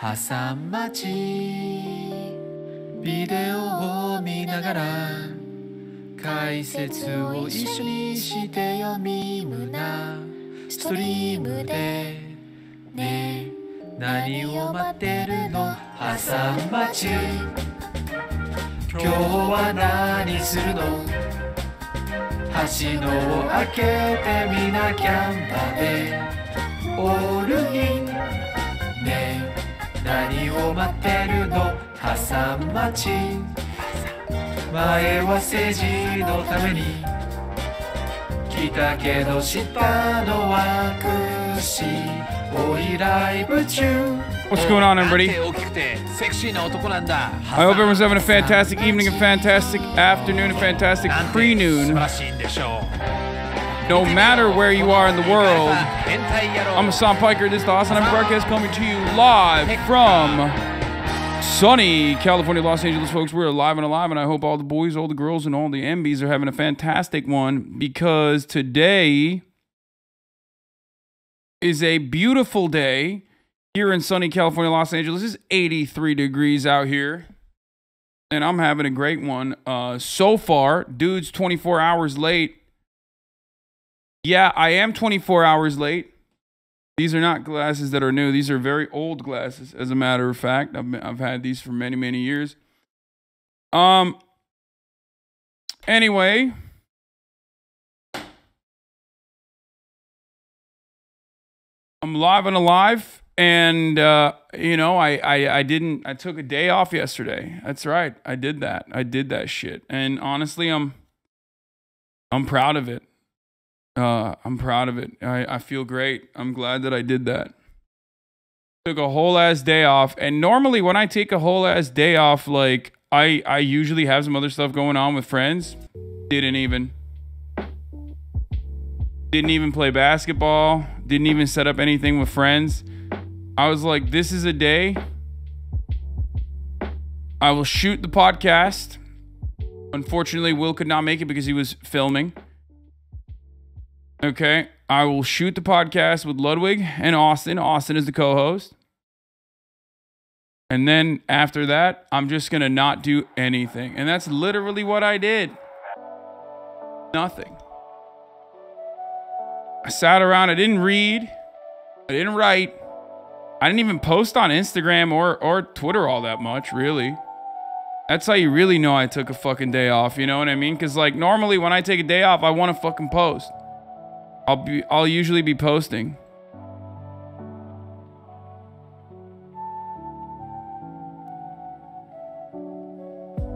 破産待ちビデオを見ながら解説を一緒にしてよみむなストリームでね何を待ってるの破産待ち今日は何するの橋のを開けてみなきゃんだでオールインね何を待ってるの破産待ち前は政治のために来たけど下のは苦しいおいライブ中 What's going on, everybody? I hope everyone's having a fantastic evening, a fantastic afternoon, a fantastic pre-noon. No matter where you are in the world, I'm Hasan Piker. This is the Hasanabi broadcast coming to you live from sunny California, Los Angeles, folks. We're alive and alive, and I hope all the boys, all the girls, and all the MBs are having a fantastic one because today is a beautiful day. Here in sunny California, Los Angeles, it's 83 degrees out here. And I'm having a great one. So far, dude's 24 hours late. Yeah, I am 24 hours late. These are not glasses that are new. These are very old glasses, as a matter of fact. I've had these for many, many years. Anyway. I'm live and alive. And, you know, I took a day off yesterday. That's right. I did that. I did that shit. And honestly, I'm proud of it. I'm proud of it. I feel great. I'm glad that I did that. Took a whole ass day off. And normally when I take a whole ass day off, like I usually have some other stuff going on with friends. Didn't even play basketball. Didn't even set up anything with friends. I was like, this is a day I will shoot the podcast. Unfortunately, Will could not make it because he was filming. Okay. I will shoot the podcast with Ludwig and Austin. Austin is the co-host. And then after that, I'm just going to not do anything. And that's literally what I did. Nothing. I sat around. I didn't read. I didn't write. I didn't even post on Instagram or Twitter all that much, really. That's how you really know I took a fucking day off, you know what I mean? Because, like, normally when I take a day off, I want to fucking post. I'll usually be posting.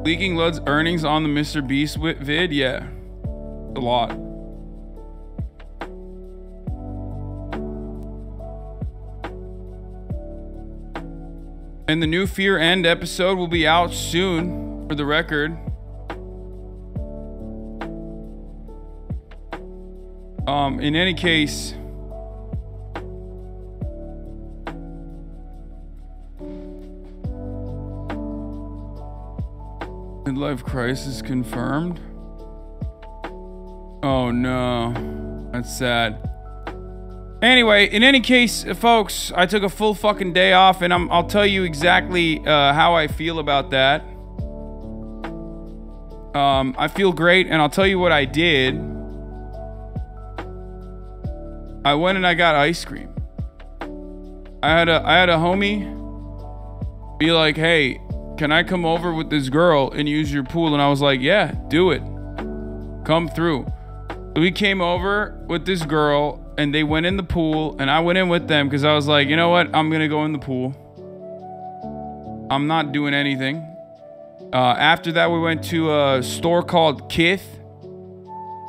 Leaking Lud's earnings on the Mr. Beast vid? Yeah. A lot. And the new Fear End episode will be out soon, for the record. In any case, midlife crisis confirmed. Oh no, that's sad. Anyway, in any case, folks, I took a full fucking day off, and I'll tell you exactly how I feel about that. I feel great, and I'll tell you what I did. I went and I got ice cream. I had a homie be like, "Hey, can I come over with this girl and use your pool?" And I was like, "Yeah, do it. Come through." So we came over with this girl. And they went in the pool, and I went in with them because I was like, you know what? I'm going to go in the pool. I'm not doing anything. After that, we went to a store called Kith.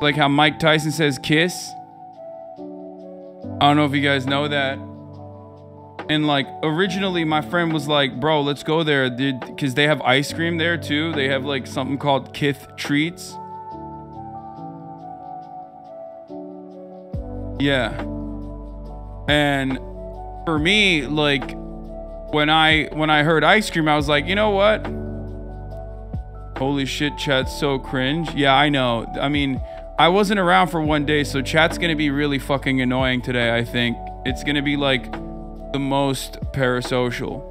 Like how Mike Tyson says kiss. I don't know if you guys know that. And like originally, my friend was like, bro, let's go there. Because they have ice cream there too. They have like something called Kith Treats. Yeah. And for me, like when I heard ice cream, I was like, you know what? Holy shit, chat's so cringe. Yeah, I know. I mean, I wasn't around for one day, so chat's gonna be really fucking annoying today, I think. It's gonna be like the most parasocial.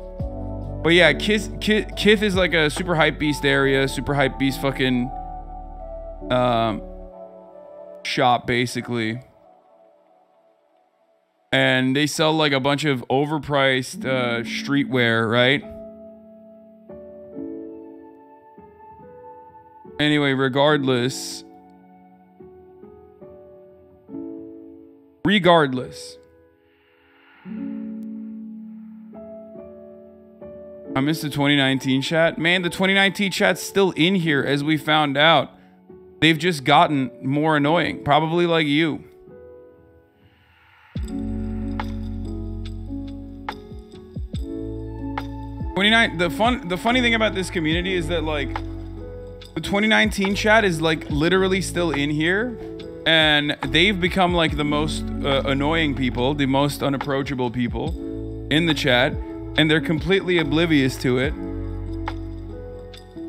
But yeah, Kith is like a super hype beast area, super hype beast fucking shop basically. And they sell like a bunch of overpriced streetwear, right? Anyway, regardless. I missed the 2019 chat. Man, the 2019 chat's still in here as we found out. They've just gotten more annoying. Probably like you. The funny thing about this community is that like the 2019 chat is like literally still in here, and they've become like the most annoying people, the most unapproachable people in the chat, and they're completely oblivious to it.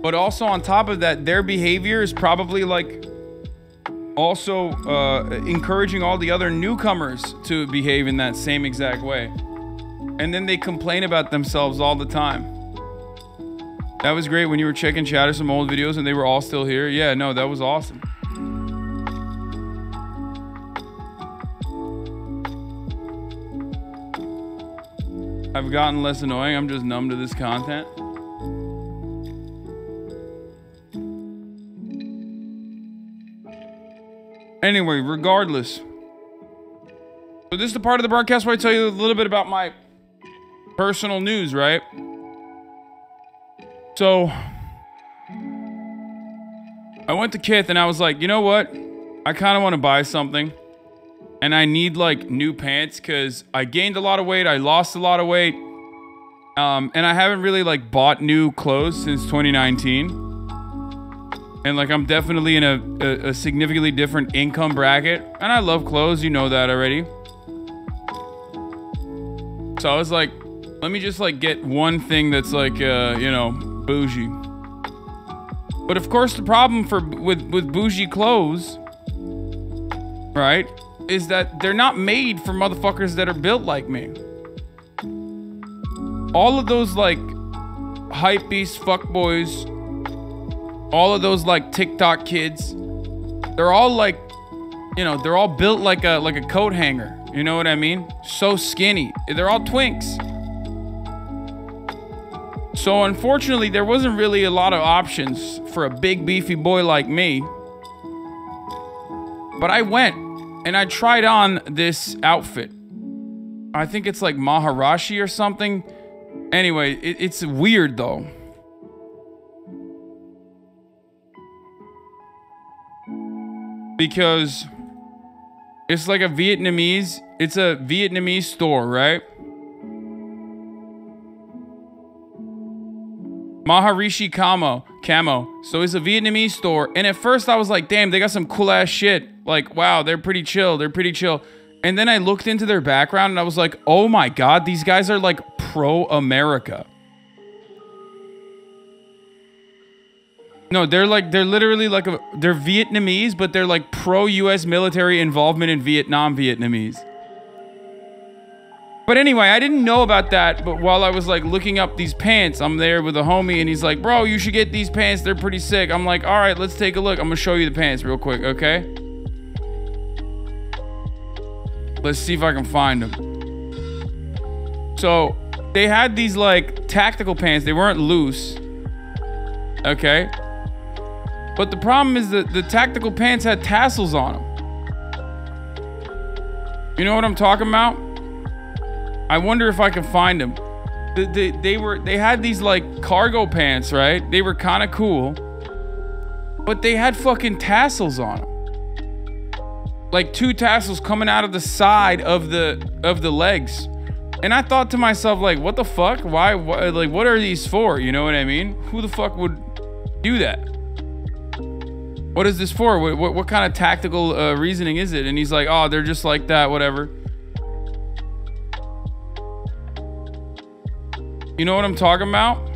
But also on top of that, their behavior is probably like also encouraging all the other newcomers to behave in that same exact way. And then they complain about themselves all the time. That was great when you were checking chat or some old videos and they were all still here. Yeah, no, that was awesome. I've gotten less annoying. I'm just numb to this content. Anyway, regardless. So this is the part of the broadcast where I tell you a little bit about my personal news, right? So I went to Kith and I was like, you know what? I kind of want to buy something. And I need like new pants because I gained a lot of weight. I lost a lot of weight. And I haven't really like bought new clothes since 2019. And like I'm definitely in a significantly different income bracket. And I love clothes, you know that already. So I was like, let me just like get one thing that's like, you know, bougie. But of course the problem with bougie clothes, right, is that they're not made for motherfuckers that are built like me. All of those like hype beast fuckboys, all of those like TikTok kids, they're all like, you know, they're all built like a coat hanger. You know what I mean? So skinny. They're all twinks. So unfortunately, there wasn't really a lot of options for a big beefy boy like me. But I went and I tried on this outfit. I think it's like Maharashi or something. Anyway, it's weird though. Because it's like a Vietnamese, it's a Vietnamese store, right? Maharishi Camo. So it's a Vietnamese store. And at first I was like, damn, they got some cool ass shit. Like, wow, they're pretty chill. They're pretty chill. And then I looked into their background and I was like, oh my God, these guys are like pro-America. No, they're literally like, they're Vietnamese, but they're like pro-US military involvement in Vietnam Vietnamese. But anyway, I didn't know about that, but while I was like looking up these pants, I'm there with a homie and he's like, bro, you should get these pants. They're pretty sick. I'm like, all right, let's take a look. I'm gonna show you the pants real quick, okay? Let's see if I can find them. So they had these like tactical pants. They weren't loose, okay? But the problem is that the tactical pants had tassels on them. You know what I'm talking about? I wonder if I can find them. They had these like cargo pants, right? They were kind of cool, but they had fucking tassels on them. Like 2 tassels coming out of the side of the legs. And I thought to myself, like, what the fuck? Why like, what are these for? You know what I mean? Who the fuck would do that? What is this for? What kind of tactical reasoning is it? And he's like, oh, they're just like that, whatever. You know what I'm talking about?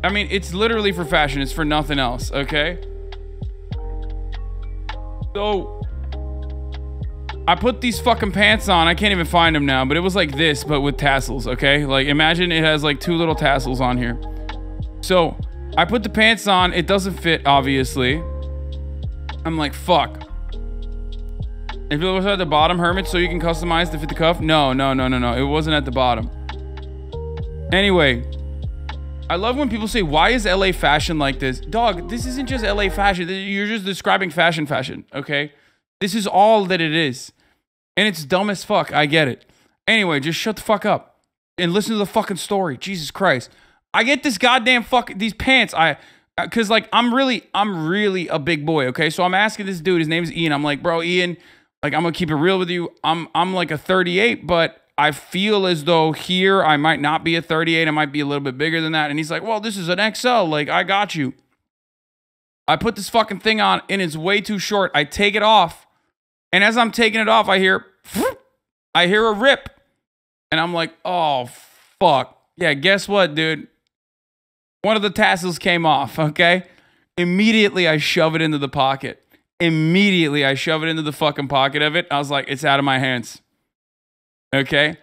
I mean, it's literally for fashion. It's for nothing else, okay? So I put these fucking pants on. I can't even find them now, but it was like this, but with tassels, okay? Like, imagine it has like 2 little tassels on here. So, I put the pants on. It doesn't fit, obviously. I'm like, fuck. If it was at the bottom, Hermit, so you can customize to fit the cuff? No. It wasn't at the bottom. Anyway, I love when people say, why is LA fashion like this? Dog, this isn't just LA fashion. You're just describing fashion, okay? This is all that it is. And it's dumb as fuck. I get it. Anyway, just shut the fuck up and listen to the fucking story. Jesus Christ. I get this goddamn these pants. Cause like, I'm really a big boy. Okay. So I'm asking this dude, his name is Ian. I'm like, bro, Ian, like, I'm gonna keep it real with you. I'm like a 38, but I feel as though here I might not be a 38. I might be a little bit bigger than that. And he's like, well, this is an XL. Like, I got you. I put this fucking thing on and it's way too short. I take it off. And as I'm taking it off, I hear a rip. And I'm like, oh, fuck. Yeah, guess what, dude? One of the tassels came off, okay? Immediately, I shove it into the pocket. Immediately, I shove it into the fucking pocket of it. I was like, it's out of my hands. Okay?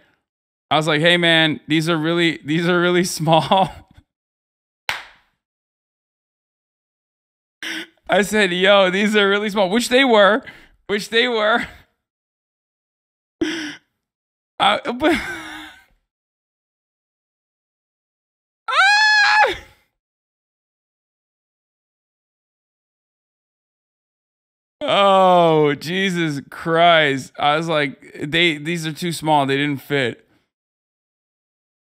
I was like, hey, man, these are really small. I said, yo, these are really small, which they were. But oh, Jesus Christ. I was like, these are too small. They didn't fit.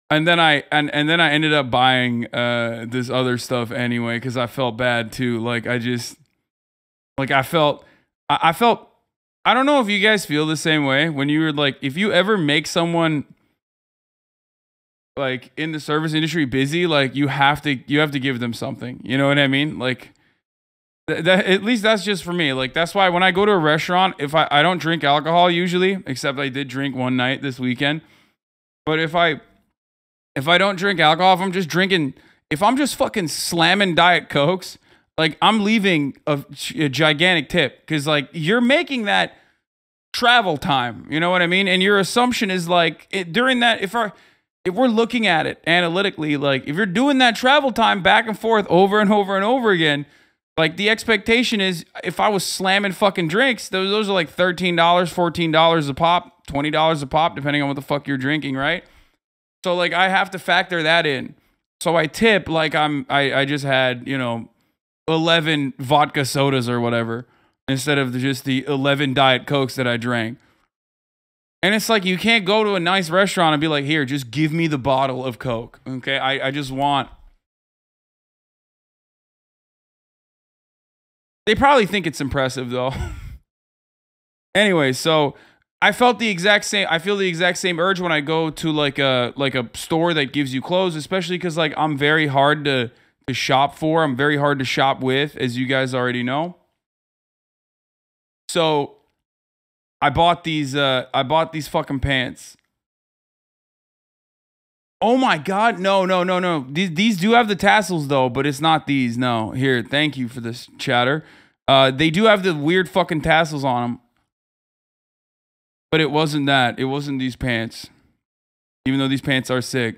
And then I ended up buying this other stuff anyway cuz I felt bad too. Like I felt I don't know if you guys feel the same way when you were like, if you ever make someone like in the service industry busy, like you have to give them something. You know what I mean? Like that at least that's just for me. Like that's why when I go to a restaurant, if I don't drink alcohol usually, except I did drink one night this weekend. But if I don't drink alcohol, if I'm just fucking slamming Diet Cokes, like I'm leaving a gigantic tip because like you're making that travel time. You know what I mean? And your assumption is like during that, if we're looking at it analytically, like if you're doing that travel time back and forth over and over and over again, like the expectation is if I was slamming fucking drinks, those are like $13, $14 a pop, $20 a pop, depending on what the fuck you're drinking, right? So like I have to factor that in. So I tip like I just had, 11 vodka sodas or whatever instead of just the 11 Diet Cokes that I drank. And it's like you can't go to a nice restaurant and be like, here, just give me the bottle of Coke. Okay? I just want. They probably think it's impressive though. Anyway, so I feel the exact same urge when I go to like a store that gives you clothes, especially because like I'm very hard to shop for. I'm very hard to shop with, as you guys already know. So I bought these fucking pants. Oh my God. No. These do have the tassels though, but it's not these. No. Here, thank you for this chatter. They do have the weird fucking tassels on them. But it wasn't that. It wasn't these pants. Even though these pants are sick.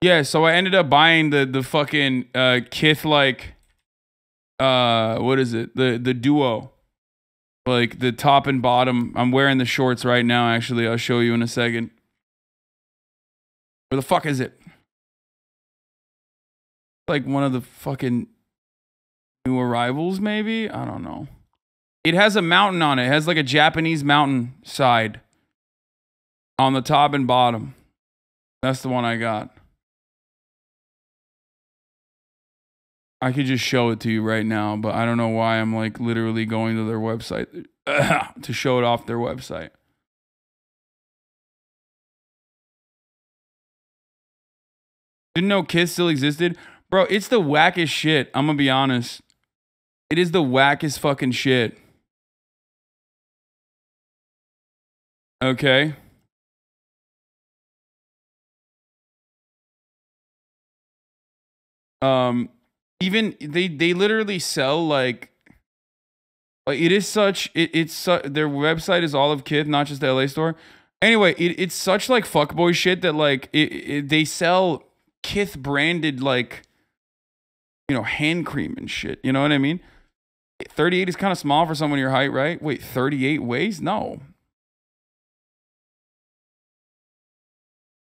Yeah, so I ended up buying the fucking Kith like what is it? The duo. Like the top and bottom. I'm wearing the shorts right now actually. I'll show you in a second. Where the fuck is it? Like one of the fucking new arrivals maybe? I don't know. It has a mountain on it. It has like a Japanese mountain side on the top and bottom. That's the one I got. I could just show it to you right now, but I don't know why I'm like literally going to their website to show it off their website. Didn't know Kiss still existed? Bro, it's the wackest shit. I'm gonna be honest. It is the wackest fucking shit. Okay. even they literally sell like it is such their website is all of Kith, not just the LA store. Anyway, it's such like fuckboy shit that like they sell Kith branded like, you know, hand cream and shit. You know what I mean? 38 is kind of small for someone your height, right? Wait, 38 weighs? No.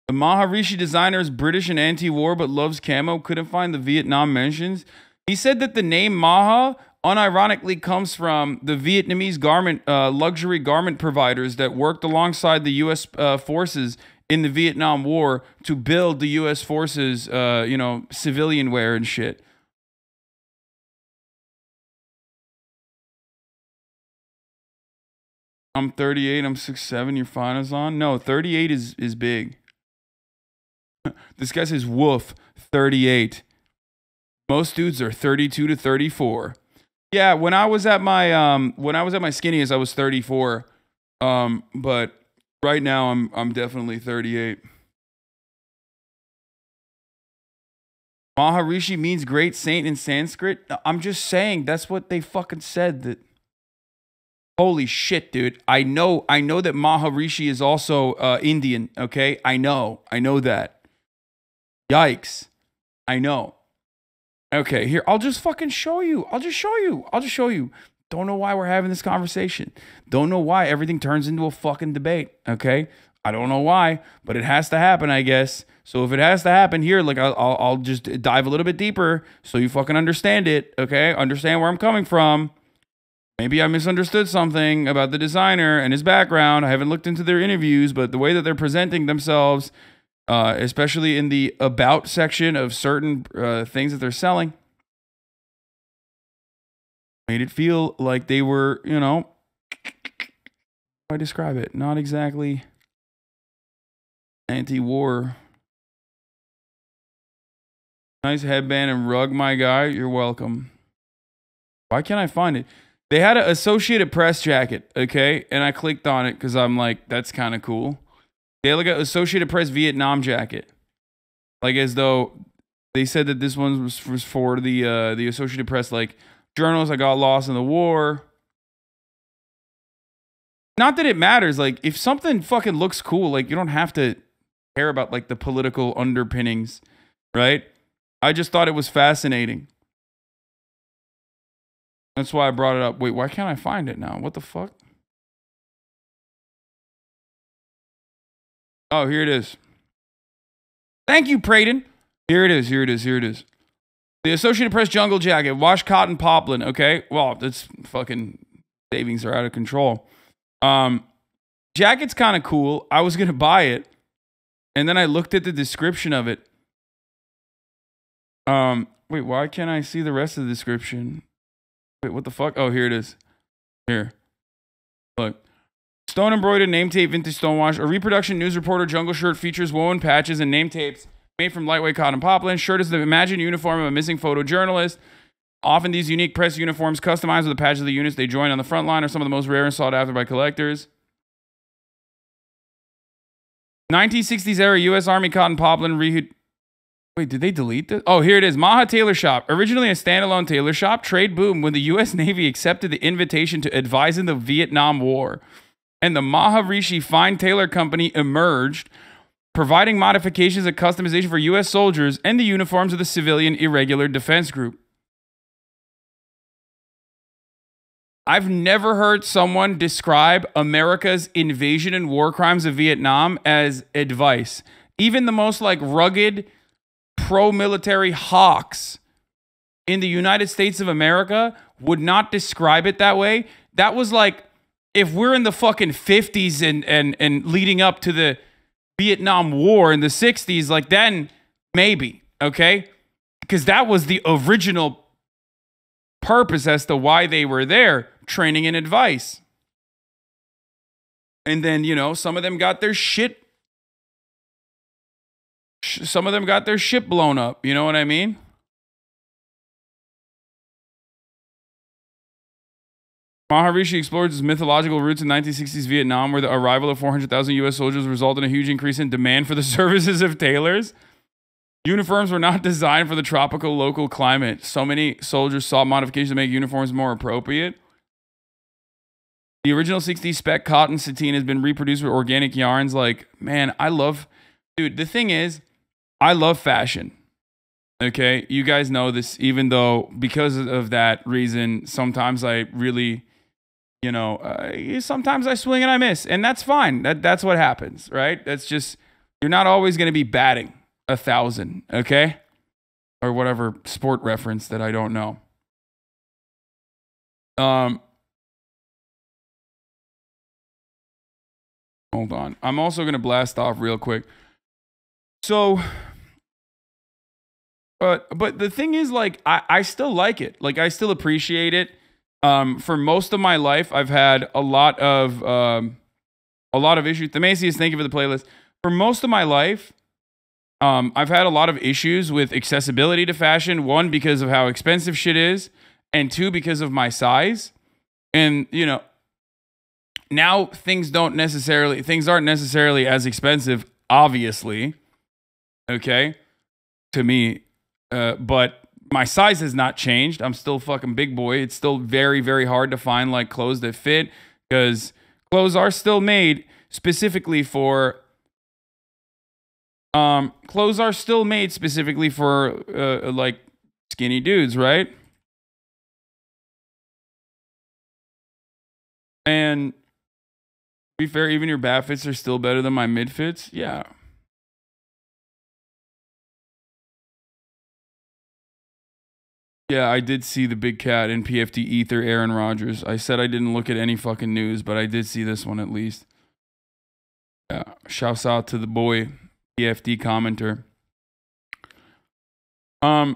The Maharishi designer is British and anti-war but loves camo. Couldn't find the Vietnam mentions. He said that the name Maha unironically comes from the Vietnamese garment luxury garment providers that worked alongside the U.S. Forces in the Vietnam War to build the U.S. Forces, you know, civilian wear and shit. I'm 38. I'm 6'7". You're fine, Hassan? No, 38 is big. This guy says, woof, 38. Most dudes are 32 to 34. Yeah, when I was at my skinniest, I was 34. But right now I'm definitely 38. Maharishi means great saint in Sanskrit. I'm just saying that's what they fucking said. That holy shit, dude. I know that Maharishi is also Indian, okay? I know that. Yikes. I know. Okay, here, I'll just fucking show you. I'll just show you. Don't know why we're having this conversation. Don't know why everything turns into a fucking debate, okay? I don't know why, but it has to happen, I guess. So if it has to happen here, like I'll just dive a little bit deeper so you fucking understand it, okay? Understand where I'm coming from. Maybe I misunderstood something about the designer and his background. I haven't looked into their interviews, but the way that they're presenting themselves, especially in the about section of certain things that they're selling, made it feel like they were, you know, how do I describe it? Not exactly anti-war. Nice headband and rug, my guy. You're welcome. Why can't I find it? They had an Associated Press jacket, okay? And I clicked on it because I'm like, that's kind of cool. They had like an Associated Press Vietnam jacket. Like as though they said that this one was for the Associated Press, like, journalists that got lost in the war. Not that it matters. Like, if something fucking looks cool, like, you don't have to care about, like, the political underpinnings, right? I just thought it was fascinating. That's why I brought it up. Wait, why can't I find it now? What the fuck? Oh, here it is. Thank you, Praden. Here it is. The Associated Press jungle jacket, wash cotton poplin. Okay, well, that's fucking savings are out of control. Jacket's kind of cool. I was gonna buy it, and then I looked at the description of it. Wait, why can't I see the rest of the description? Wait, what the fuck? Oh, here it is. Here, look. Stone embroidered name tape, vintage stonewash. A reproduction news reporter jungle shirt features woven patches and name tapes made from lightweight cotton poplin. Shirt is the imagined uniform of a missing photojournalist. Often these unique press uniforms customized with the patches of the units they join on the front line are some of the most rare and sought after by collectors. 1960s era U.S. Army cotton poplin Wait, did they delete this? Oh, here it is. Maha Tailor Shop. Originally a standalone tailor shop, trade boomed when the U.S. Navy accepted the invitation to advise in the Vietnam War. And the Maharishi Fine Tailor Company emerged, providing modifications and customization for U.S. soldiers and the uniforms of the Civilian Irregular Defense Group. I've never heard someone describe America's invasion and war crimes of Vietnam as advice. Even the most like rugged, pro-military hawks in the United States of America would not describe it that way. That was like, if we're in the fucking 50s and leading up to the Vietnam War in the 60s, like then maybe, okay? Because that was the original purpose as to why they were there, training and advice. And then, you know, some of them got their shit blown up, you know what I mean? Maharishi explored its mythological roots in 1960s Vietnam, where the arrival of 400,000 U.S. soldiers resulted in a huge increase in demand for the services of tailors. Uniforms were not designed for the tropical local climate. So many soldiers sought modifications to make uniforms more appropriate. The original 60 spec cotton sateen has been reproduced with organic yarns. Like, man, dude, the thing is, I love fashion. Okay, you guys know this, even though because of that reason, sometimes I really, sometimes I swing and I miss, and that's fine. That's what happens, right? That's just, you're not always going to be batting 1,000, okay? Or whatever sport reference that I don't know. Hold on. I'm also going to blast off real quick. So, but the thing is, like, I still like it. Like, I still appreciate it. For most of my life, I've had a lot of issues. Themasius, thank you for the playlist. For most of my life, I've had a lot of issues with accessibility to fashion. One, because of how expensive shit is, and two, because of my size. And, now things aren't necessarily as expensive, obviously. Okay? To me. But my size has not changed. I'm still fucking big boy. It's still very, very hard to find like clothes that fit, because clothes are still made specifically for like skinny dudes, right? And to be fair, even your bad fits are still better than my mid fits. Yeah. Yeah, I did see the big cat in PFT Ether, Aaron Rodgers. I said I didn't look at any fucking news, but I did see this one at least. Yeah, shouts out to the boy, PFD commenter. I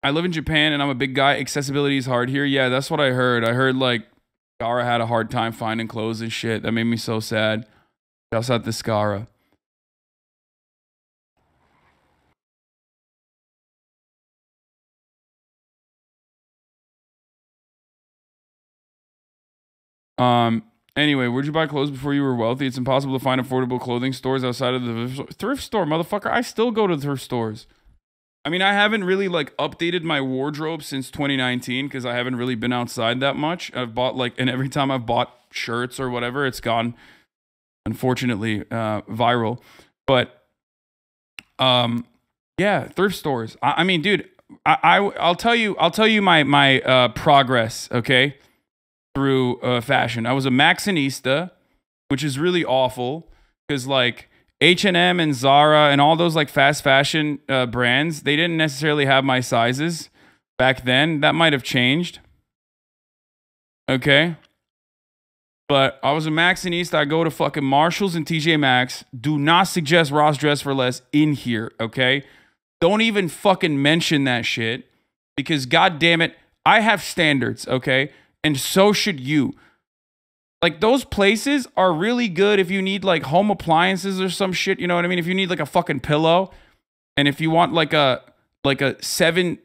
live in Japan and I'm a big guy. Accessibility is hard here. Yeah, that's what I heard. I heard like Skara had a hard time finding clothes and shit. That made me so sad. Shouts out to Skara. Anyway, where'd you buy clothes before you were wealthy? It's impossible to find affordable clothing stores outside of the thrift store, motherfucker. I still go to thrift stores. I mean, I haven't really like updated my wardrobe since 2019 because I haven't really been outside that much. I've bought like, and every time I've bought shirts or whatever, it's gone, unfortunately, viral. But, yeah, thrift stores. I mean, dude, I'll tell you my progress, okay, through fashion. I was a Maxinista, which is really awful because like H&M and Zara and all those like fast fashion brands, they didn't necessarily have my sizes back then. That might have changed. Okay. But I was a Maxinista. I go to fucking Marshalls and TJ Maxx. Do not suggest Ross Dress for Less in here, okay? Don't even fucking mention that shit because god damn it, I have standards, okay? And so should you. Like, those places are really good if you need, like, home appliances or some shit, you know what I mean? If you need, like, a fucking pillow, and if you want, like a seven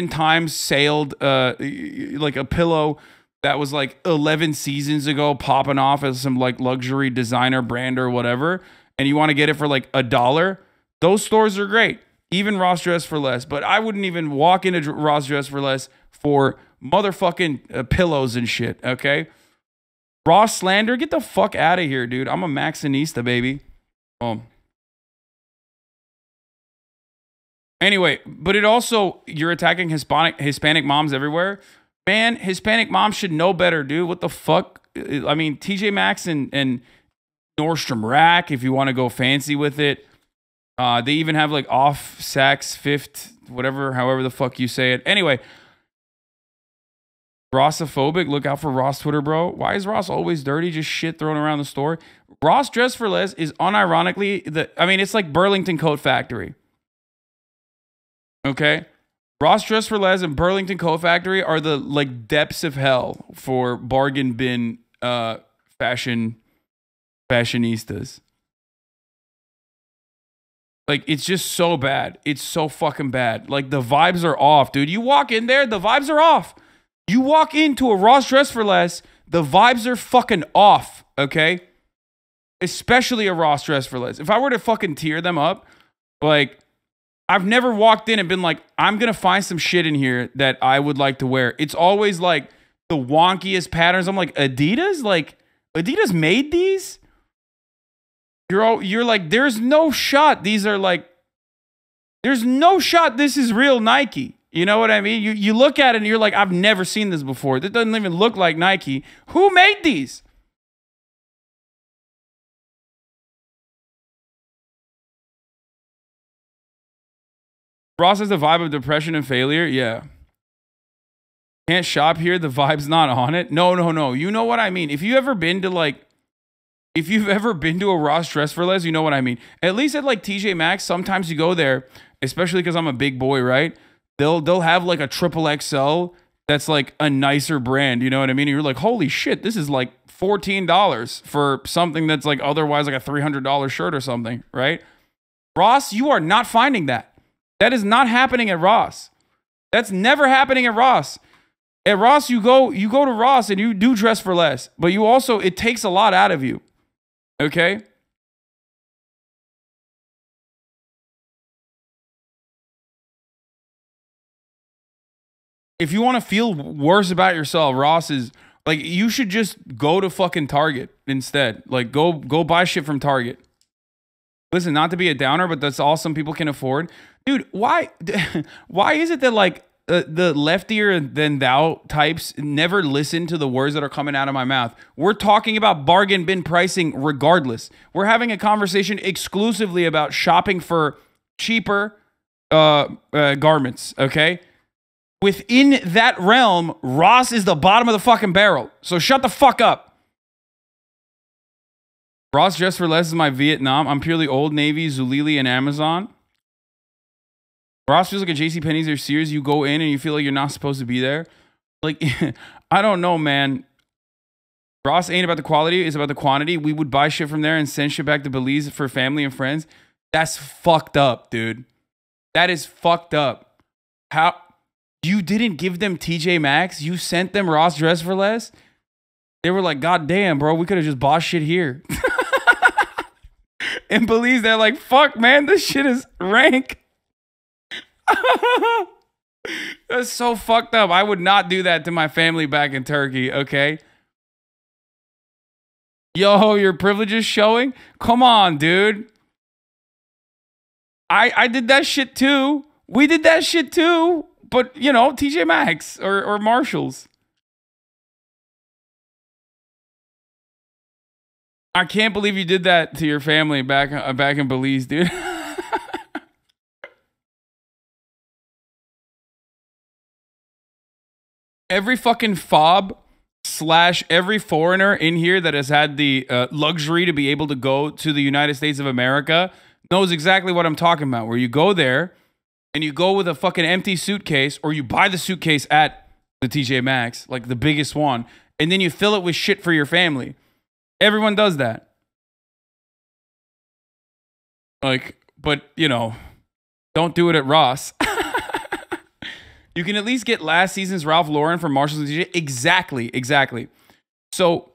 times sailed, like, a pillow that was, like, 11 seasons ago popping off as some, like, luxury designer brand or whatever, and you want to get it for, like, $1, those stores are great. Even Ross Dress for Less. But I wouldn't even walk into Ross Dress for Less for motherfucking pillows and shit, okay? Ross Slander, get the fuck out of here, dude. I'm a Maxinista, baby. Anyway, but it also, you're attacking Hispanic moms everywhere. Man, Hispanic moms should know better, dude. What the fuck? I mean, TJ Maxx and Nordstrom Rack, if you want to go fancy with it. They even have like off Saks Fifth, whatever, however the fuck you say it. Anyway, Rossophobic, look out for Ross Twitter, bro. Why is Ross always dirty? Just shit thrown around the store. Ross Dress for Less is unironically it's like Burlington Coat Factory. Okay? Ross Dress for Less and Burlington Coat Factory are the like depths of hell for bargain bin fashionistas. Like, it's just so bad. It's so fucking bad. Like, the vibes are off, dude. You walk in there, the vibes are off. You walk into a Ross Dress for Less, the vibes are fucking off, okay? Especially a Ross Dress for Less. If I were to fucking tier them up, like, I've never walked in and been like, I'm going to find some shit in here that I would like to wear. It's always like the wonkiest patterns. I'm like, Adidas? Like, Adidas made these? You're like, there's no shot. These are like, there's no shot this is real Nike. You know what I mean? You look at it and you're like, I've never seen this before. This doesn't even look like Nike. Who made these? Ross has the vibe of depression and failure. Yeah. Can't shop here. The vibe's not on it. No. You know what I mean? If you've ever been to a Ross Dress for Less, you know what I mean. At least at like TJ Maxx, sometimes you go there, especially because I'm a big boy, right? They'll have like a triple XL that's like a nicer brand. You know what I mean? And you're like, holy shit, this is like $14 for something that's like otherwise like a $300 shirt or something, right? Ross, you are not finding that. That is not happening at Ross. That's never happening at Ross. At Ross, you go to Ross and you do dress for less, but you also, it takes a lot out of you. Okay? If you want to feel worse about yourself, Ross is like, you should just go to fucking Target instead. Like, go buy shit from Target. Listen, not to be a downer, but that's all some people can afford. Dude, why is it that like the leftier than thou types never listen to the words that are coming out of my mouth? We're talking about bargain bin pricing regardless. We're having a conversation exclusively about shopping for cheaper garments, okay? Within that realm, Ross is the bottom of the fucking barrel. So shut the fuck up. Ross Dress for Less is my Vietnam. I'm purely Old Navy, Zulily, and Amazon. Ross feels like a JCPenney's or Sears. You go in and you feel like you're not supposed to be there. Like, I don't know, man. Ross ain't about the quality. It's about the quantity. We would buy shit from there and send shit back to Belize for family and friends. That's fucked up, dude. That is fucked up. How? You didn't give them TJ Maxx? You sent them Ross Dress for Less? They were like, God damn, bro, we could have just bought shit here. In Belize, they're like, fuck, man, this shit is rank. That's so fucked up. I would not do that to my family back in Turkey, okay? Yo, your privilege is showing? Come on, dude. I did that shit too. We did that shit too. But, you know, TJ Maxx or Marshalls. I can't believe you did that to your family back in Belize, dude. Every fucking fob / every foreigner in here that has had the luxury to be able to go to the United States of America knows exactly what I'm talking about. Where you go there and you go with a fucking empty suitcase, or you buy the suitcase at the TJ Maxx, like the biggest one, and then you fill it with shit for your family. Everyone does that. Like, but, you know, don't do it at Ross. You can at least get last season's Ralph Lauren from Marshalls and TJ. Exactly. So,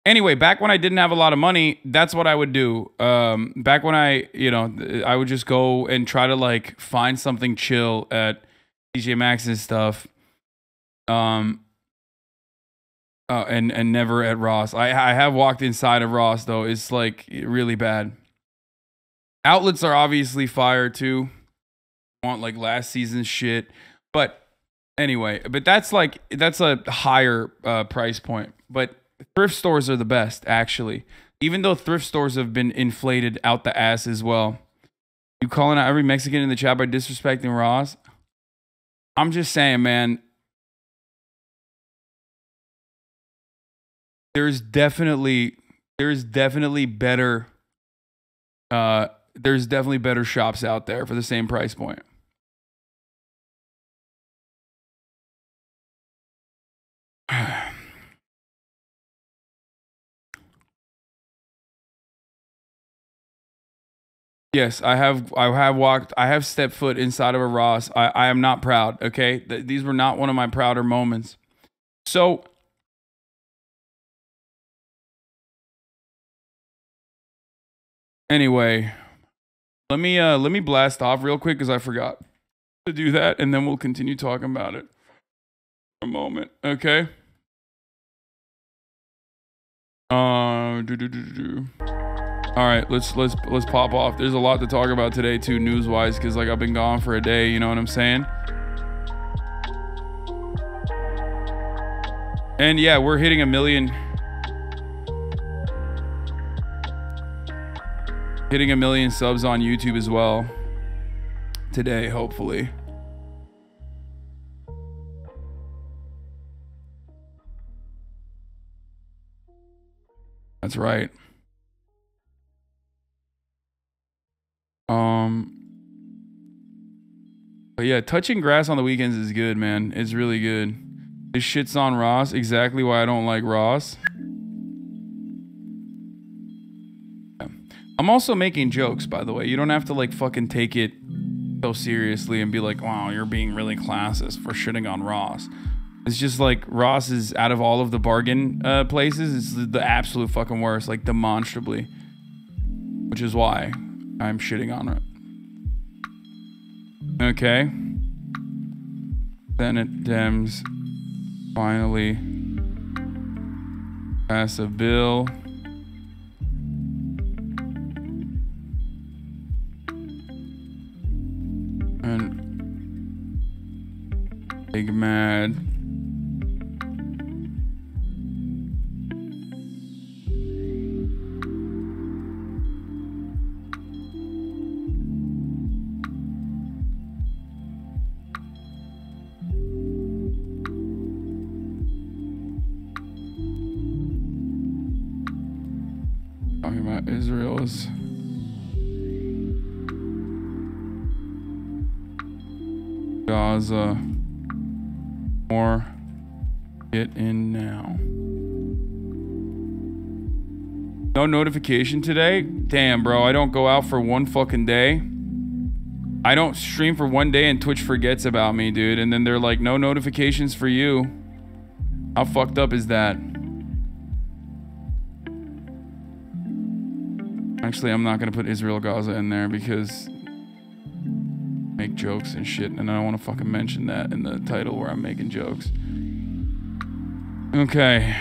anyway, back when I didn't have a lot of money, that's what I would do. Back when I would just go and try to, like, find something chill at TJ Maxx and stuff. And never at Ross. I have walked inside of Ross, though. It's like really bad. Outlets are obviously fire too. Want like last season's shit. But anyway, that's a higher price point. But thrift stores are the best, actually. Even though thrift stores have been inflated out the ass as well. You calling out every Mexican in the chat by disrespecting Ross? I'm just saying, man. There's definitely better shops out there for the same price point. Yes, I have stepped foot inside of a Ross. I am not proud, okay? These were not one of my prouder moments. So anyway, Let me blast off real quick because I forgot to do that, and then we'll continue talking about it for a moment. Okay. All right, let's pop off. There's a lot to talk about today too, news wise, because like I've been gone for a day. You know what I'm saying? And yeah, we're hitting 1 million. Hitting 1 million subs on YouTube as well today, hopefully. That's right. But yeah, touching grass on the weekends is good, man. It's really good. This shit's on Ross. Exactly why I don't like Ross. I'm also making jokes, by the way. You don't have to like fucking take it so seriously and be like, wow, you're being really classist for shitting on Ross. It's just like Ross is, out of all of the bargain places, it's the absolute fucking worst, like demonstrably. Which is why I'm shitting on it. Okay. Senate Dems finally pass a bill and big mad. Talking about Israel's Gaza. More. Get in now. No notification today? Damn, bro. I don't go out for one fucking day. I don't stream for one day and Twitch forgets about me, dude. And then they're like, no notifications for you. How fucked up is that? Actually, I'm not going to put Israel Gaza in there because make jokes and shit, and I don't want to fucking mention that in the title where I'm making jokes. Okay.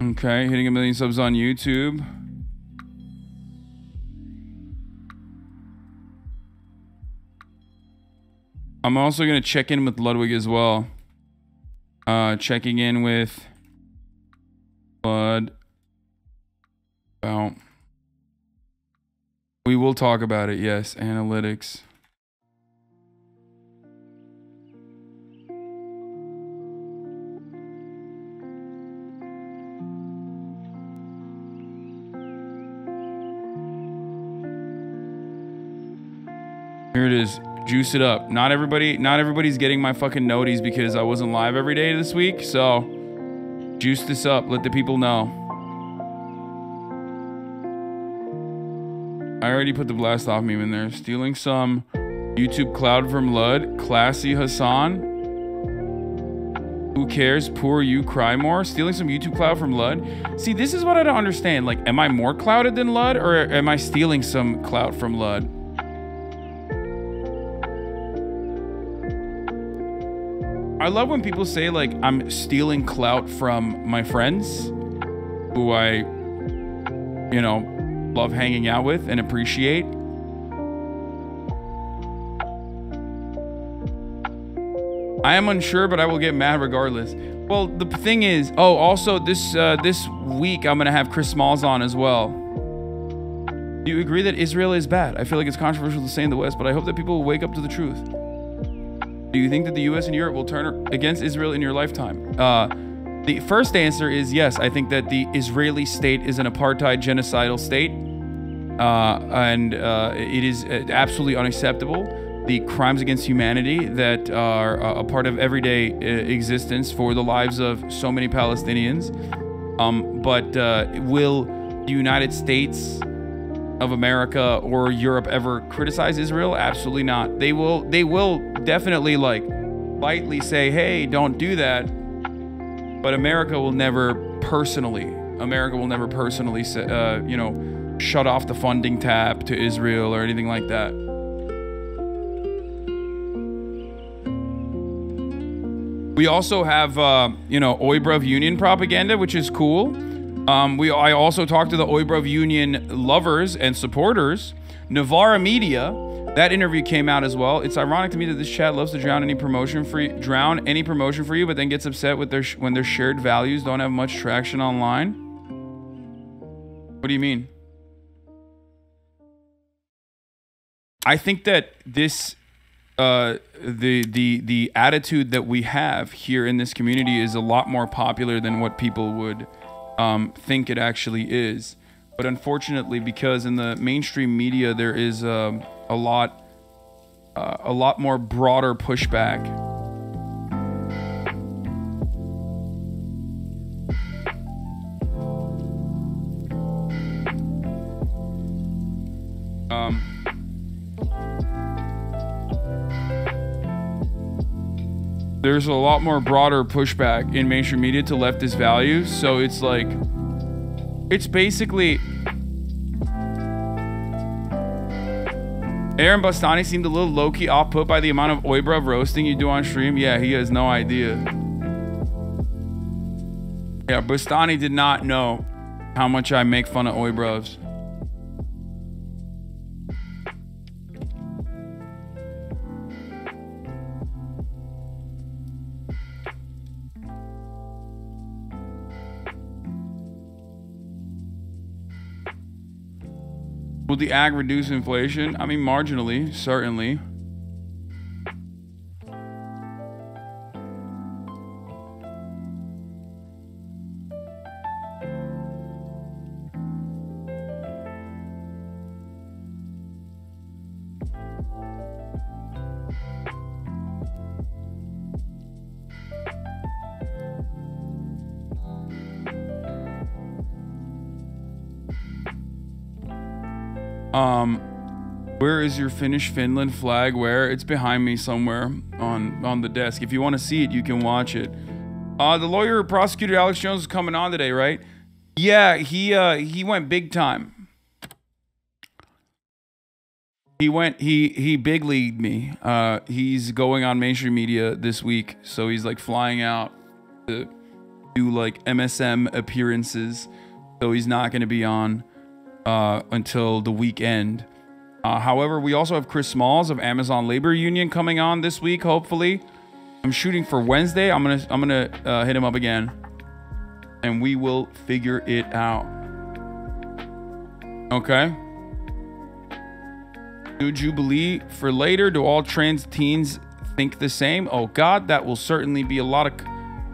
Okay, hitting 1 million subs on YouTube. I'm also going to check in with Ludwig as well. Checking in with Bud. About. We will talk about it, yes. Analytics. Here it is. Juice it up. Not everybody's getting my fucking noties because I wasn't live every day this week. So juice this up. Let the people know. I already put the blast off meme in there. Stealing some YouTube cloud from Lud. Classy Hasan. Who cares? Poor you, cry more. Stealing some YouTube cloud from Lud. See, this is what I don't understand. Like, am I more clouded than Lud, or am I stealing some clout from Lud? I love when people say like I'm stealing clout from my friends who I, you know, love hanging out with and appreciate. I am unsure, but I will get mad regardless. Well, the thing is, oh, also this week I'm gonna have Chris Smalls on as well. Do you agree that Israel is bad? I feel like it's controversial to say in the West, but I hope that people will wake up to the truth. Do you think that the US and Europe will turn against Israel in your lifetime? The first answer is yes. I think that the Israeli state is an apartheid genocidal state. And it is absolutely unacceptable. The crimes against humanity that are a part of everyday existence for the lives of so many Palestinians. But will the United States of America or Europe ever criticize Israel? Absolutely not. They will definitely like politely say, hey, don't do that. But America will never personally say, you know, shut off the funding tap to Israel or anything like that. We also have, you know, Oibrov Union propaganda, which is cool. I also talked to the Oibrov Union lovers and supporters. Navarra Media, that interview came out as well. It's ironic to me that this chat loves to drown any promotion for you, but then gets upset with when their shared values don't have much traction online. What do you mean? I think that this the attitude that we have here in this community is a lot more popular than what people would think it actually is. But unfortunately, because in the mainstream media there is a lot more broader pushback. There's a lot more broader pushback in mainstream media to leftist values, so it's like, it's basically... Aaron Bastani seemed a little low-key off-put by the amount of Oibrov roasting you do on stream. Yeah, he has no idea. Yeah, Bastani did not know how much I make fun of Oibrovs. Will the ag reduce inflation? I mean, marginally, certainly. Where is your Finnish-Finland flag? Where? It's behind me somewhere on the desk. If you want to see it, you can watch it. The lawyer who prosecuted Alex Jones is coming on today, right? Yeah, he went big time. He big leagued me. He's going on mainstream media this week, so he's like flying out to do like MSM appearances. So he's not going to be on until the weekend. However, we also have Chris Smalls of Amazon Labor Union coming on this week, hopefully. I'm shooting for Wednesday. I'm gonna hit him up again, and we will figure it out. Okay. New Jubilee for later. Do all trans teens think the same? Oh God, that will certainly be a lot of...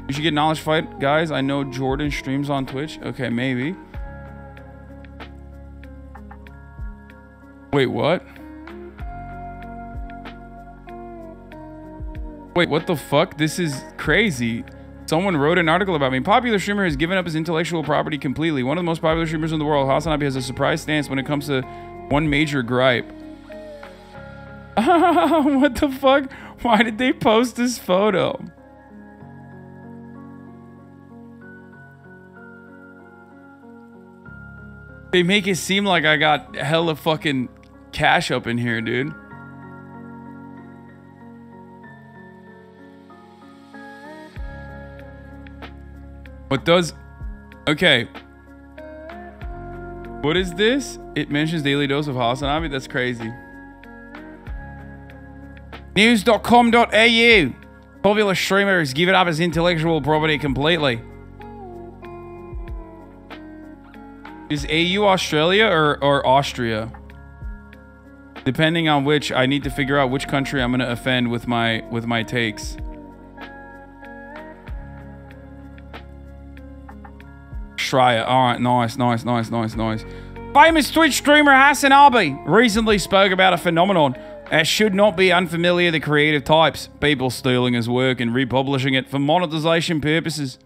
We should get Knowledge Fight, guys. I know Jordan streams on Twitch. Okay, maybe. Wait, what? Wait, what the fuck? This is crazy. Someone wrote an article about me. Popular streamer has given up his intellectual property completely. One of the most popular streamers in the world, Hasanabi, has a surprise stance when it comes to one major gripe. What the fuck? Why did they post this photo? They make it seem like I got hella fucking cash up in here, dude. What does... Okay. What is this? It mentions daily dose of Hasanabi. That's crazy. News.com.au. Popular streamer has given up his intellectual property completely. Is AU Australia or Austria? Depending on which, I need to figure out which country I'm gonna offend with my takes. Australia. Alright, nice. Famous Twitch streamer Hasanabi recently spoke about a phenomenon that should not be unfamiliar to creative types. People stealing his work and republishing it for monetization purposes.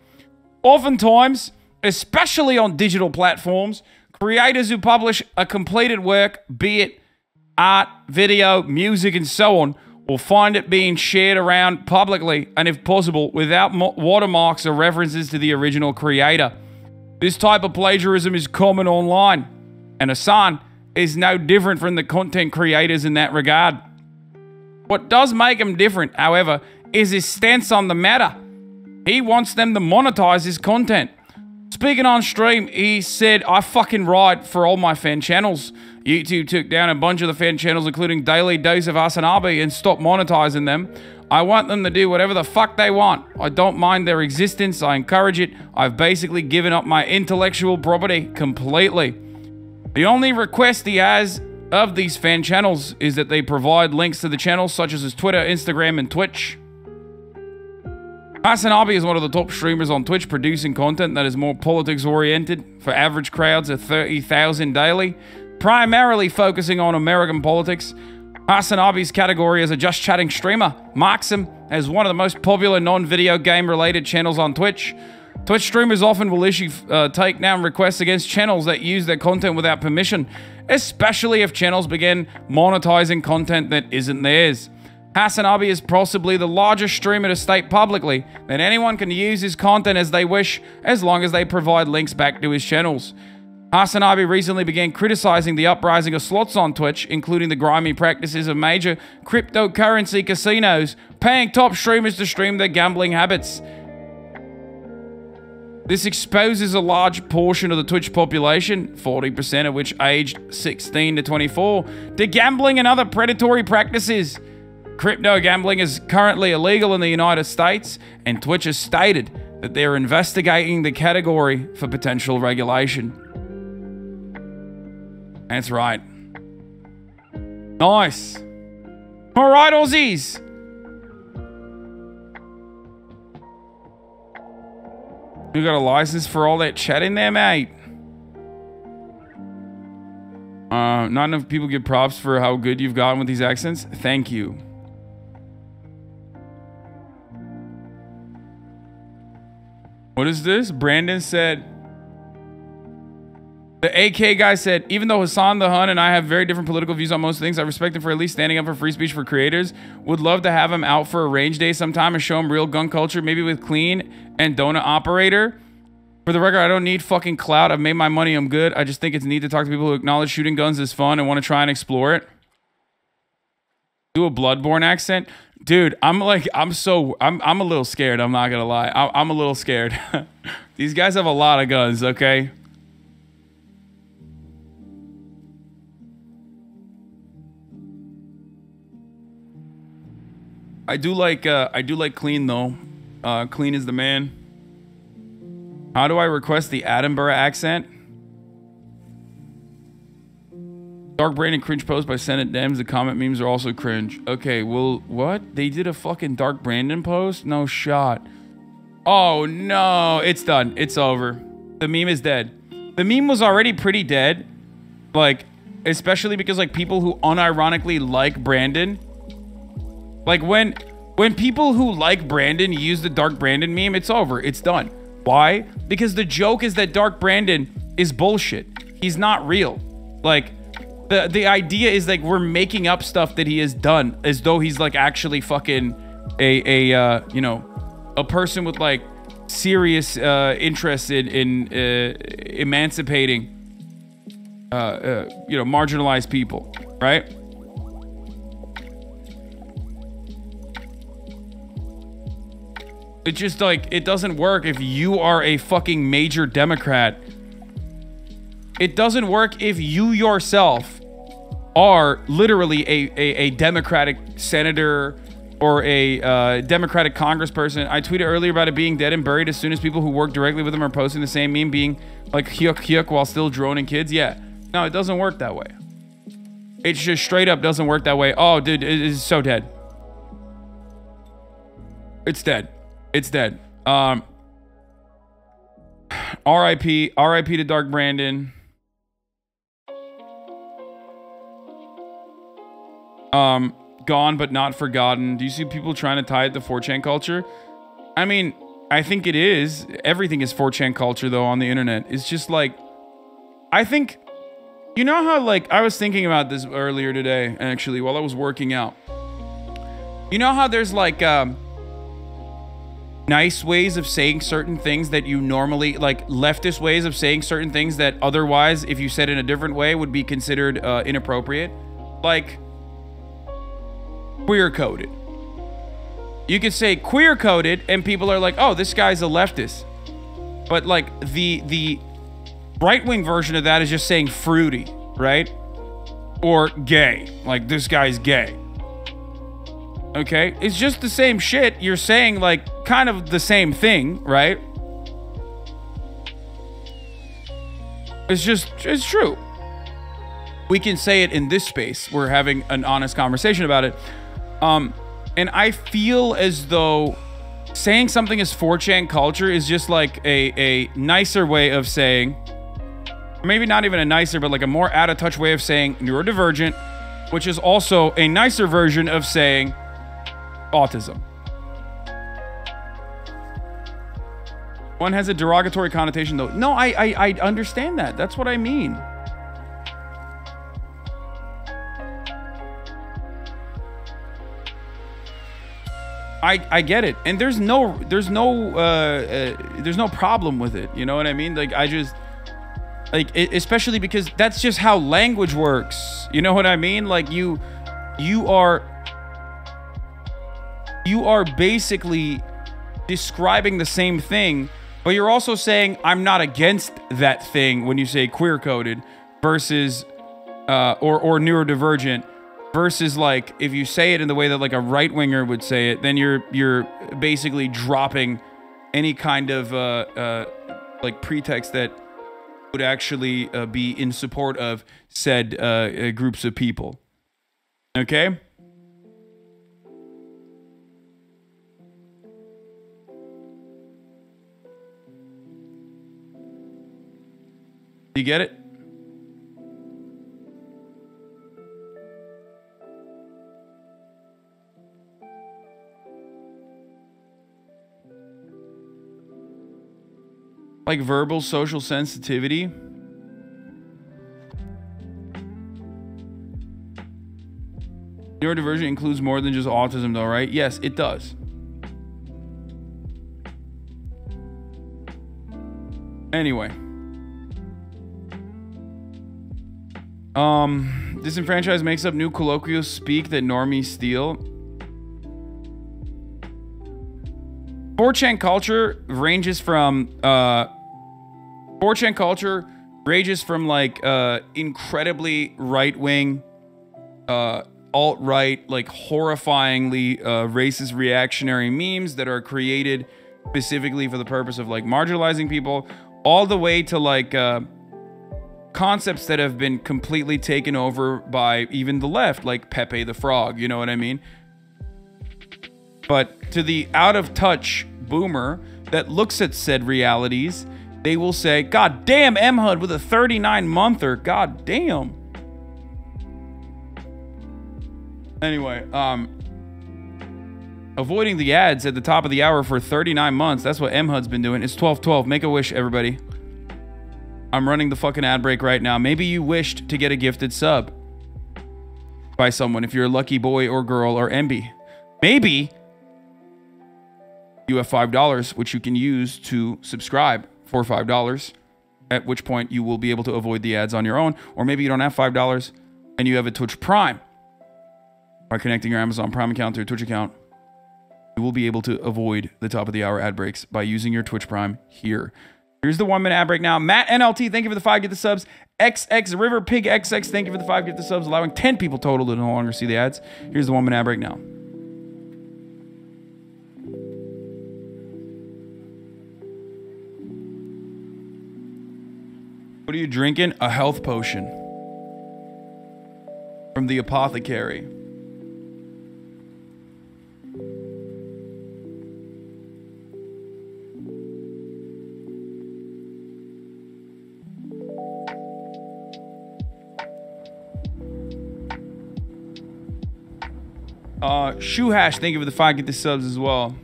Oftentimes, especially on digital platforms, creators who publish a completed work, be it art, video, music, and so on, or find it being shared around publicly, and if possible, without watermarks or references to the original creator. This type of plagiarism is common online, and Hasan is no different from the content creators in that regard. What does make him different, however, is his stance on the matter. He wants them to monetize his content. Speaking on stream, he said, "I fucking write for all my fan channels. YouTube took down a bunch of the fan channels, including Daily Dose of Hasanabi, and stopped monetizing them. I want them to do whatever the fuck they want. I don't mind their existence. I encourage it. I've basically given up my intellectual property completely." The only request he has of these fan channels is that they provide links to the channels such as his Twitter, Instagram, and Twitch. Hasanabi is one of the top streamers on Twitch, producing content that is more politics-oriented for average crowds of 30,000 daily, primarily focusing on American politics. Hasanabi's category as a just chatting streamer marks him as one of the most popular non-video game-related channels on Twitch. Twitch streamers often will issue takedown requests against channels that use their content without permission, especially if channels begin monetizing content that isn't theirs. Hasanabi is possibly the largest streamer to state publicly that anyone can use his content as they wish, as long as they provide links back to his channels. Hasanabi recently began criticizing the uprising of slots on Twitch, including the grimy practices of major cryptocurrency casinos paying top streamers to stream their gambling habits. This exposes a large portion of the Twitch population, 40% of which aged 16 to 24, to gambling and other predatory practices. Crypto gambling is currently illegal in the United States, and Twitch has stated that they're investigating the category for potential regulation. That's right. Nice. All right, Aussies. You got a license for all that chat in there, mate? Not enough people give props for how good you've gotten with these accents. Thank you. What is this? Brandon said... The AK guy said, even though Hasan the Hun and I have very different political views on most things, I respect him for at least standing up for free speech for creators. Would love to have him out for a range day sometime and show him real gun culture, maybe with Clean and Donut Operator. For the record, I don't need fucking clout. I've made my money. I'm good. I just think it's neat to talk to people who acknowledge shooting guns is fun and want to try and explore it. Do a Bloodborne accent. Dude, I'm a little scared. I'm not going to lie. I'm a little scared. These guys have a lot of guns, okay? I do like Clean though. Clean is the man. How do I request the Edinburgh accent? Dark Brandon cringe post by Senate Dems. The comment memes are also cringe. Okay, well, what? They did a fucking Dark Brandon post? No shot. Oh no, it's done. It's over. The meme is dead. The meme was already pretty dead. Like, especially because like people who unironically like Brandon. Like, when people who like Brandon use the Dark Brandon meme, it's over. It's done. Why? Because the joke is that Dark Brandon is bullshit. He's not real. Like, the idea is, like, we're making up stuff that he has done as though he's, like, actually fucking you know, a person with, like, serious interest in emancipating, you know, marginalized people, right? It's just like, it doesn't work if you are a fucking major Democrat. It doesn't work if you yourself are literally a Democratic senator or a Democratic congressperson. I tweeted earlier about it being dead and buried as soon as people who work directly with him are posting the same meme being like hyuk hyuk while still droning kids. Yeah. No, it doesn't work that way. It just straight up doesn't work that way. Oh, dude, it is so dead. It's dead. It's dead. R.I.P. R.I.P. to Dark Brandon. Gone but not forgotten. Do you see people trying to tie it to 4chan culture? I mean, I think it is. Everything is 4chan culture, though, on the internet. It's just like... I think... You know how, like... I was thinking about this earlier today, actually, while I was working out. You know how there's like nice ways of saying certain things that you normally, like leftist ways of saying certain things that otherwise, if you said in a different way, would be considered inappropriate? Like queer-coded. You could say queer-coded and people are like, oh, this guy's a leftist. But like the right-wing version of that is just saying fruity, right? Or gay. Like, this guy's gay. Okay? It's just the same shit. You're saying, like, kind of the same thing, right? It's true. We can say it in this space. We're having an honest conversation about it. And I feel as though saying something is 4chan culture is just like a nicer way of saying, maybe not even a nicer, but like a more out of touch way of saying neurodivergent, which is also a nicer version of saying autism. One has a derogatory connotation though. No, I understand that. That's what I mean. I get it, and there's no problem with it. You know what I mean? Like, I just like it, especially because that's just how language works. You know what I mean? Like you are basically describing the same thing, but you're also saying I'm not against that thing when you say queer coded versus or neurodivergent. Versus, like, if you say it in the way that, like, a right-winger would say it, then you're basically dropping any kind of, like, pretext that would actually be in support of said groups of people. Okay? You get it? Like verbal social sensitivity. Neurodivergent includes more than just autism though, right? Yes, it does. Anyway. Disenfranchised makes up new colloquial speak that normies steal. 4chan culture ranges from like incredibly right-wing, alt-right, like horrifyingly racist reactionary memes that are created specifically for the purpose of like marginalizing people, all the way to like concepts that have been completely taken over by even the left, like Pepe the Frog, you know what I mean? But to the out-of-touch boomer that looks at said realities, they will say, God damn, M-HUD with a 39-monther. God damn. Anyway, avoiding the ads at the top of the hour for 39 months. That's what M-HUD's been doing. It's 12/12. Make a wish, everybody. I'm running the fucking ad break right now. Maybe you wished to get a gifted sub by someone if you're a lucky boy or girl or MB. Maybe you have $5, which you can use to subscribe for $5, at which point you will be able to avoid the ads on your own. Or maybe you don't have $5 and you have a Twitch Prime. By connecting your Amazon Prime account to your Twitch account, you will be able to avoid the top of the hour ad breaks by using your Twitch Prime here. Here's the 1 minute ad break now. Matt NLT, thank you for the 5 get the subs. XX River Pig XX, thank you for the 5 get the subs, allowing 10 people total to no longer see the ads. Here's the 1 minute ad break now. What are you drinking? A health potion from the apothecary. Shoe Hash, thank you for the 5 get the subs as well.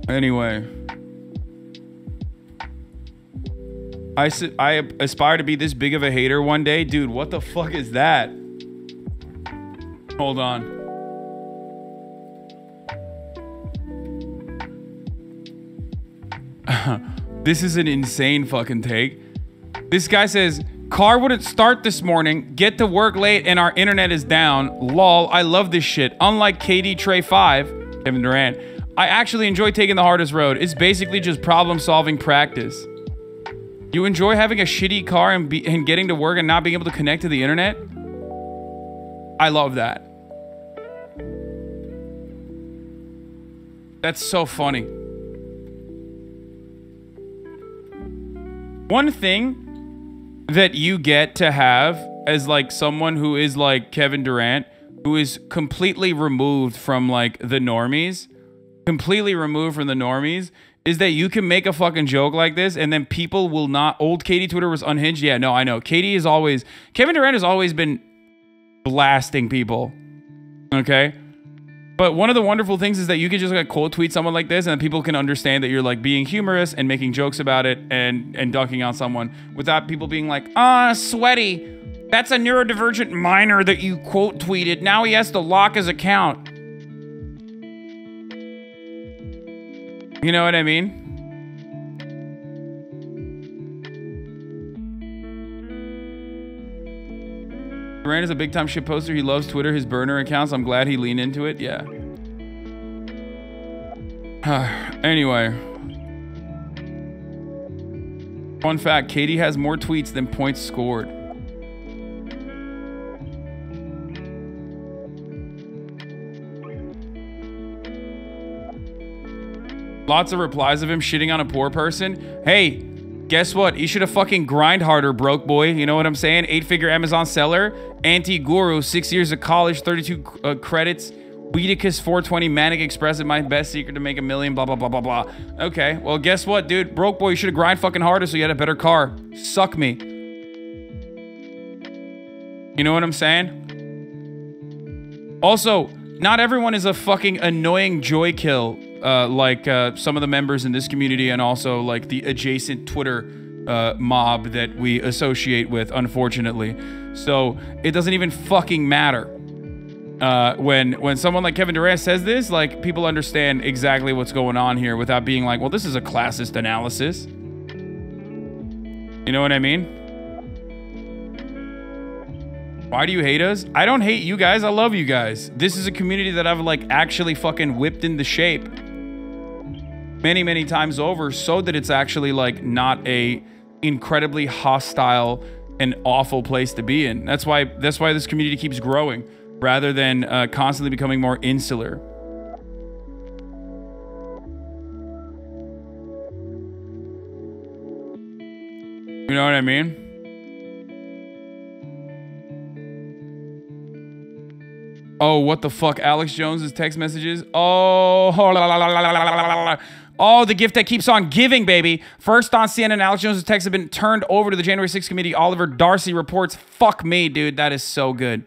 Anyway. I aspire to be this big of a hater one day. Dude, what the fuck is that? Hold on. This is an insane fucking take. This guy says, car wouldn't start this morning, get to work late, and our internet is down. Lol, I love this shit. Unlike KD Trey 5, Kevin Durant, I actually enjoy taking the hardest road. It's basically just problem-solving practice. You enjoy having a shitty car and getting to work and not being able to connect to the internet? I love that. That's so funny. One thing that you get to have as like someone who is like Kevin Durant, who is completely removed from like the normies, is that you can make a fucking joke like this and then people will not. Old Katie Twitter was unhinged. Yeah, no, I know. Kevin Durant has always been blasting people. Okay? But one of the wonderful things is that you can just like quote tweet someone like this and people can understand that you're like being humorous and making jokes about it and dunking on someone without people being like, sweaty. That's a neurodivergent minor that you quote tweeted. Now he has to lock his account. You know what I mean? Durant is a big time shit poster. He loves Twitter, his burner accounts. I'm glad he leaned into it. Yeah. Anyway. Fun fact, Katie has more tweets than points scored. Lots of replies of him shitting on a poor person. Hey, guess what? You should have fucking grind harder, broke boy. You know what I'm saying? 8-figure Amazon seller, anti-guru, 6 years of college, 32 credits, Weedicus 420, Manic Express, and my best secret to make $1 million, blah, blah, blah, blah, blah. Okay, well, guess what, dude? Broke boy, you should have grind fucking harder so you had a better car. Suck me. You know what I'm saying? Also, not everyone is a fucking annoying joy kill. Like some of the members in this community and also like the adjacent Twitter mob that we associate with, unfortunately. So it doesn't even fucking matter. When someone like Kevin Durant says this, like people understand exactly what's going on here without being like, well, this is a classist analysis. You know what I mean? Why do you hate us? I don't hate you guys. I love you guys. This is a community that I've like actually fucking whipped into shape many times over so that it's actually like not a incredibly hostile and awful place to be in. That's why this community keeps growing rather than constantly becoming more insular. You know what I mean? Oh, what the fuck? Alex Jones's text messages. Oh, the gift that keeps on giving, baby. First on CNN, Alex Jones's texts have been turned over to the January 6th committee. Oliver Darcy reports. Fuck me, dude. That is so good.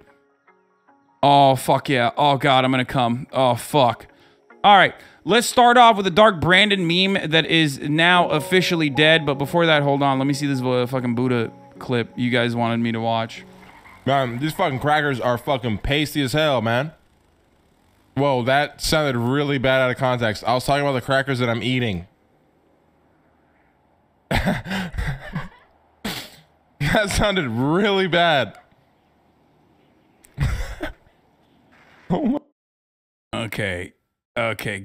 Oh, fuck yeah. Oh, God, I'm going to come. Oh, fuck. All right. Let's start off with a Dark Brandon meme that is now officially dead. But before that, hold on. Let me see this fucking Buddha clip you guys wanted me to watch. Man, these fucking crackers are fucking pasty as hell, man. Whoa, that sounded really bad out of context. I was talking about the crackers that I'm eating. That sounded really bad. Oh my. Okay,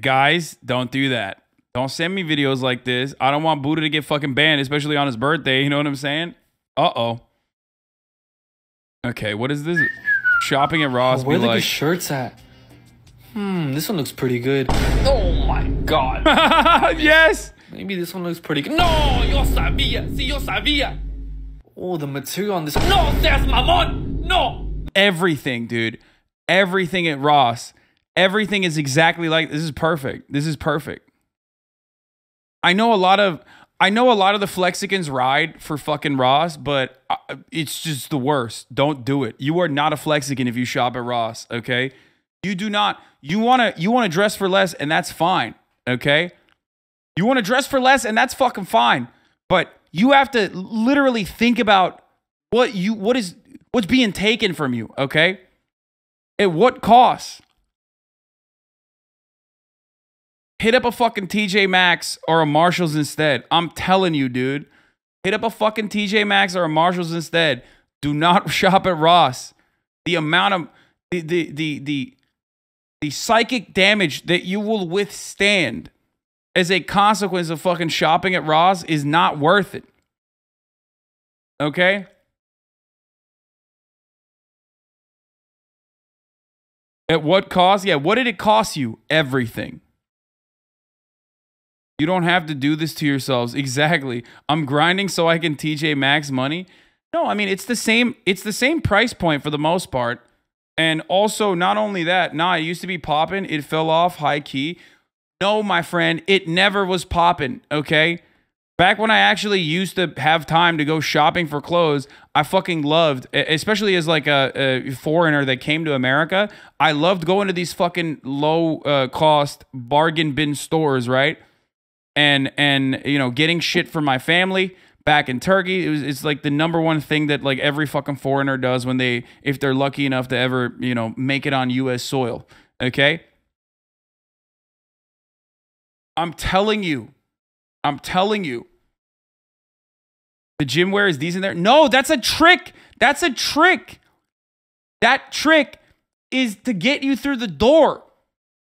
guys, don't do that. Don't send me videos like this. I don't want Buddha to get fucking banned, especially on his birthday. You know what I'm saying? Uh-oh. Okay, what is this? Shopping at Ross. Where be are like the shirts at? This one looks pretty good. Oh my god. Yes. Maybe this one looks pretty good. No, yo sabía. Sí, yo sabía. Oh, the material on this. No, seas mamón. No. Everything, dude. Everything at Ross. Everything is exactly like this. Is perfect. This is perfect. I know a lot of the Flexicans ride for fucking Ross, but it's just the worst. Don't do it. You are not a Flexican if you shop at Ross, okay? You do not. You want to dress for less, and that's fine, okay? You want to dress for less, and that's fucking fine. But you have to literally think about what's being taken from you, okay? At what cost? Hit up a fucking TJ Maxx or a Marshalls instead. I'm telling you, dude. Hit up a fucking TJ Maxx or a Marshalls instead. Do not shop at Ross. The amount of the psychic damage that you will withstand as a consequence of fucking shopping at Ross is not worth it. Okay? At what cost? Yeah, what did it cost you? Everything. You don't have to do this to yourselves. Exactly. I'm grinding so I can TJ Maxx money. No, I mean, it's the same price point for the most part. And also, not only that, it used to be popping. It fell off high key. No, my friend, it never was popping, okay? Back when I actually used to have time to go shopping for clothes, I fucking loved, especially as like a foreigner that came to America, I loved going to these fucking low cost bargain bin stores, right? And you know, getting shit for my family back in Turkey. It's like the number one thing that like every fucking foreigner does when if they're lucky enough to ever, you know, make it on US soil. Okay? I'm telling you. The gym wear is decent there. No, that's a trick. That trick is to get you through the door.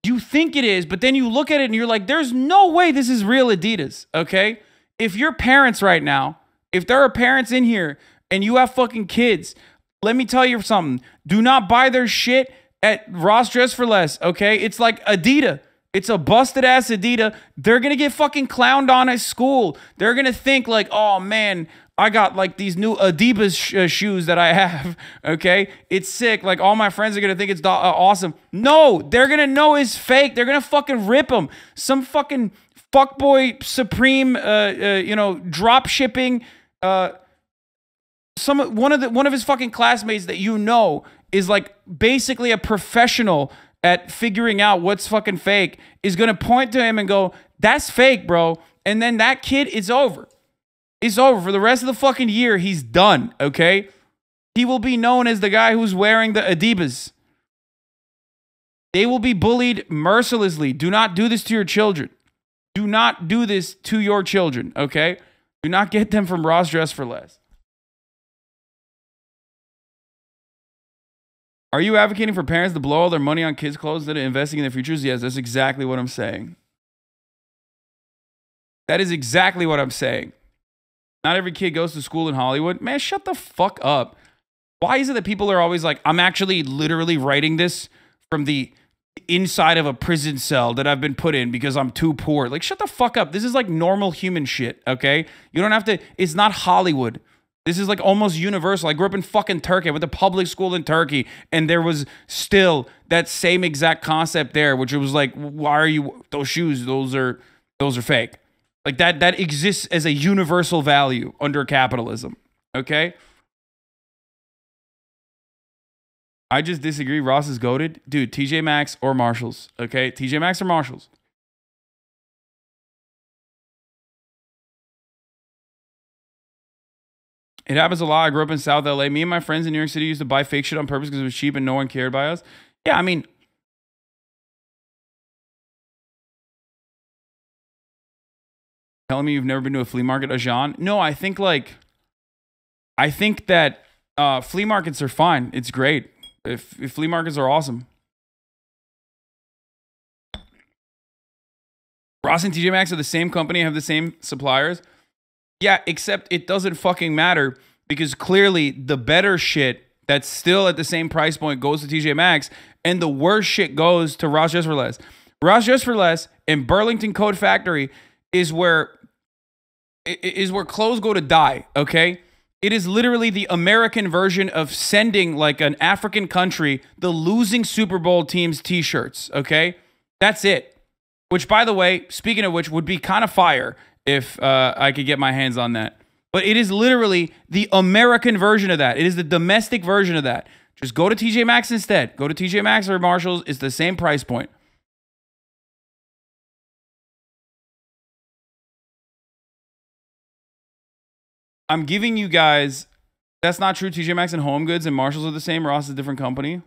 You think it is, but then you look at it and you're like, there's no way this is real Adidas, okay? If you're parents right now, if there are parents in here and you have fucking kids, let me tell you something. Do not buy their shit at Ross Dress for Less, okay? It's like Adidas. It's a busted ass Adidas. They're going to get fucking clowned on at school. They're going to think like, oh man, I got like these new Adidas shoes that I have, okay? It's sick. Like all my friends are going to think it's awesome. No, they're going to know it's fake. They're going to fucking rip them. Some fucking fuckboy Supreme, you know, drop shipping. One of his fucking classmates that you know is like basically a professional at figuring out what's fucking fake is going to point to him and go, that's fake, bro. And then that kid is over. It's over. For the rest of the fucking year, he's done, okay? He will be known as the guy who's wearing the Adidas. They will be bullied mercilessly. Do not do this to your children. Do not do this to your children, okay? Do not get them from Ross Dress for Less. Are you advocating for parents to blow all their money on kids' clothes instead of investing in their futures? Yes, that's exactly what I'm saying. That is exactly what I'm saying. Not every kid goes to school in Hollywood. Man, shut the fuck up. Why is it that people are always like, I'm actually literally writing this from the inside of a prison cell that I've been put in because I'm too poor? Like, shut the fuck up. This is like normal human shit, okay? You don't have to, it's not Hollywood. This is like almost universal. I grew up in fucking Turkey. I went to public school in Turkey, and there was still that same exact concept there, which it was like, why are you, those shoes, those are fake. Like that exists as a universal value under capitalism, okay? I just disagree. Ross is goated. Dude, TJ Maxx or Marshalls, okay? TJ Maxx or Marshalls. It happens a lot. I grew up in South LA. Me and my friends in New York City used to buy fake shit on purpose because it was cheap and no one cared by us. Yeah, I mean, telling me you've never been to a flea market, Ajan? No, I think that flea markets are fine. It's great. If flea markets are awesome. Ross and TJ Maxx are the same company, have the same suppliers. Yeah, except it doesn't fucking matter because clearly the better shit that's still at the same price point goes to TJ Maxx and the worst shit goes to Ross Dress for Less. Ross Dress for Less and Burlington Coat Factory is where clothes go to die, okay? It is literally the American version of sending like an African country the losing Super Bowl team's t-shirts, okay? That's it. Which, by the way, speaking of which, would be kind of fire if I could get my hands on that. But it is literally the American version of that. It is the domestic version of that. Just go to TJ Maxx instead. Go to TJ Maxx or Marshalls. It's the same price point. I'm giving you guys. That's not true. TJ Maxx and Home Goods and Marshalls are the same. Ross is a different company.